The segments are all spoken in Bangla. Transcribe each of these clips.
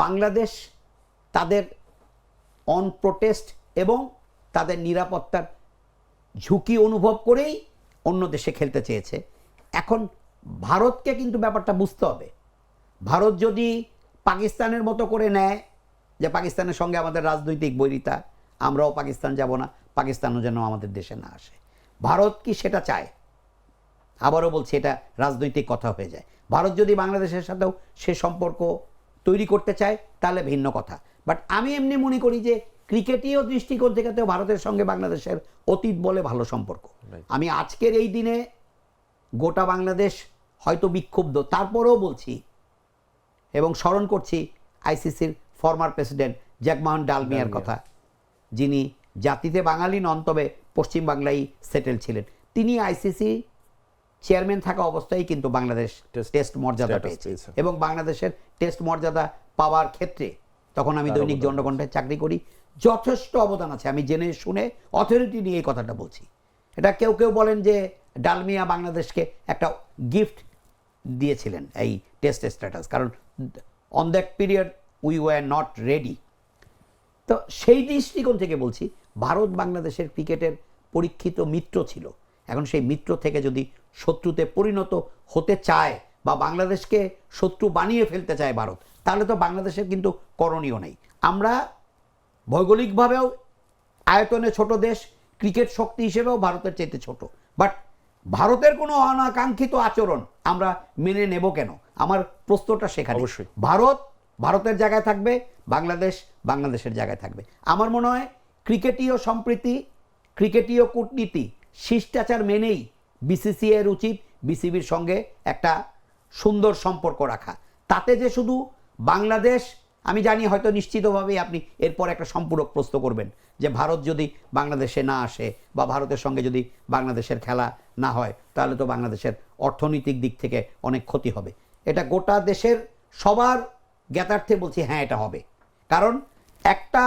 বাংলাদেশ তাদের অন প্রোটেস্ট এবং তাদের নিরাপত্তার ঝুঁকি অনুভব করেই অন্য দেশে খেলতে চেয়েছে। এখন ভারতকে কিন্তু ব্যাপারটা বুঝতে হবে। ভারত যদি পাকিস্তানের মতো করে নেয় যে পাকিস্তানের সঙ্গে আমাদের রাজনৈতিক বৈরিতা, আমরাও পাকিস্তান যাব না, পাকিস্তানও যেন আমাদের দেশে না আসে, ভারত কি সেটা চায়? আবারও বলছি, এটা রাজনৈতিক কথা হয়ে যায়। ভারত যদি বাংলাদেশের সাথেও সে সম্পর্ক তৈরি করতে চায় তাহলে ভিন্ন কথা। বাট আমি এমনি মনে করি যে ক্রিকেটীয় দৃষ্টিকোণ থেকে তো ভারতের সঙ্গে বাংলাদেশের অতীত বলে ভালো সম্পর্ক। আমি আজকের এই দিনে গোটা বাংলাদেশ হয়তো বিক্ষুব্ধ, তারপরেও বলছি এবং স্মরণ করছি আইসিসির ফরমার প্রেসিডেন্ট জগমোহন ডালমিয়ার কথা, যিনি জাতিতে বাঙালি নন তবে পশ্চিম বাংলায় সেটেল ছিলেন। তিনি আইসিসি চেয়ারম্যান থাকা অবস্থায় কিন্তু বাংলাদেশ টেস্ট মর্যাদা পেয়েছে এবং বাংলাদেশের টেস্ট মর্যাদা পাওয়ার ক্ষেত্রে তখন আমি দৈনিক জনকণ্ঠে চাকরি করি, যথেষ্ট অবদান আছে। আমি জেনে শুনে অথরিটি নিয়ে এই কথাটা বলছি। এটা কেউ কেউ বলেন যে ডালমিয়া বাংলাদেশকে একটা গিফট দিয়েছিলেন এই টেস্ট স্ট্যাটাস, কারণ on that period we were not ready. তো সেই দৃষ্টিকোণ থেকে বলছি, ভারত বাংলাদেশের ক্রিকেটের পরীক্ষিত মিত্র ছিল। এখন সেই মিত্র থেকে যদি শত্রুতে পরিণত হতে চায় বা বাংলাদেশকে শত্রু বানিয়ে ফেলতে চায় ভারত, তাহলে তো বাংলাদেশের কিন্তু করণীয় নেই। আমরা ভৌগোলিকভাবেও আয়তনে ছোট দেশ, ক্রিকেট শক্তি হিসেবেও ভারতের চাইতে ছোট, বাট ভারতের কোনো অনাকাঙ্ক্ষিত আচরণ আমরা মেনে নেব কেন? আমার প্রশ্নটা সেখানে। ভারত ভারতের জায়গায় থাকবে, বাংলাদেশ বাংলাদেশের জায়গায় থাকবে। আমার মনে হয় ক্রিকেটীয় সম্প্রীতি, ক্রিকেটীয় কূটনীতি, শিষ্টাচার মেনেই বিসিসিআই এর উচিত বিসিবির সঙ্গে একটা সুন্দর সম্পর্ক রাখা। তাতে যে শুধু বাংলাদেশ, আমি জানি হয়তো নিশ্চিতভাবেই আপনি এরপর একটা সম্পূরক প্রশ্ন করবেন যে ভারত যদি বাংলাদেশে না আসে বা ভারতের সঙ্গে যদি বাংলাদেশের খেলা না হয় তাহলে তো বাংলাদেশের অর্থনৈতিক দিক থেকে অনেক ক্ষতি হবে। এটা গোটা দেশের সবার জ্ঞাতার্থে বলছি, হ্যাঁ এটা হবে। কারণ একটা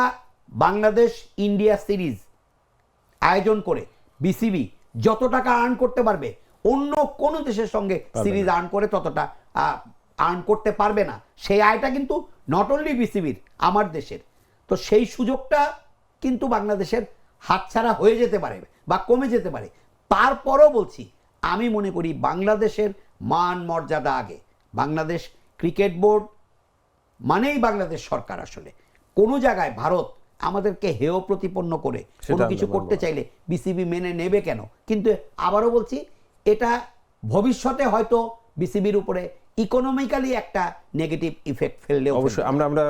বাংলাদেশ ইন্ডিয়া সিরিজ আয়োজন করে বিসিবি যত টাকা আর্ন করতে পারবে অন্য কোনো দেশের সঙ্গে সিরিজ আর্ন করে ততটা আর্ন করতে পারবে না। সেই আয়টা কিন্তু নট অনলি বিসিবির, আমার দেশের। তো সেই সুযোগটা কিন্তু বাংলাদেশের হাতছাড়া হয়ে যেতে পারে বা কমে যেতে পারে। তারপরও বলছি, আমি মনে করি বাংলাদেশের মান মর্যাদা আগে। বাংলাদেশ ক্রিকেট বোর্ড মানেই বাংলাদেশ সরকার। আসলে কোনো জায়গায় ভারত আমাদেরকে হেয় প্রতিপন্ন করে কোনো কিছু করতে চাইলে বিসিবি মেনে নেবে কেন? কিন্তু আবারও বলছি, এটা ভবিষ্যতে হয়তো বিসিবির উপরে ইকোনমিক্যালি একটা নেগেটিভ ইফেক্ট ফেললে অবশ্যই আমরা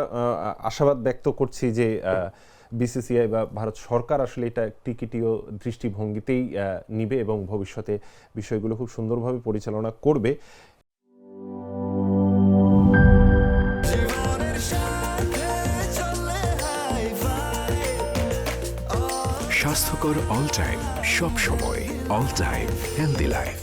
আশাবাদ ব্যক্ত করছি যে বিসিসিআই বা ভারত সরকার আসলে এটা ক্রিকেটীয় দৃষ্টিভঙ্গিতেই নিবে এবং ভবিষ্যতে বিষয়গুলো খুব সুন্দরভাবে পরিচালনা করবে। স্বাস্থ্যকর অল টাইম, সব সময় অল টাইম হেলদি লাইফ।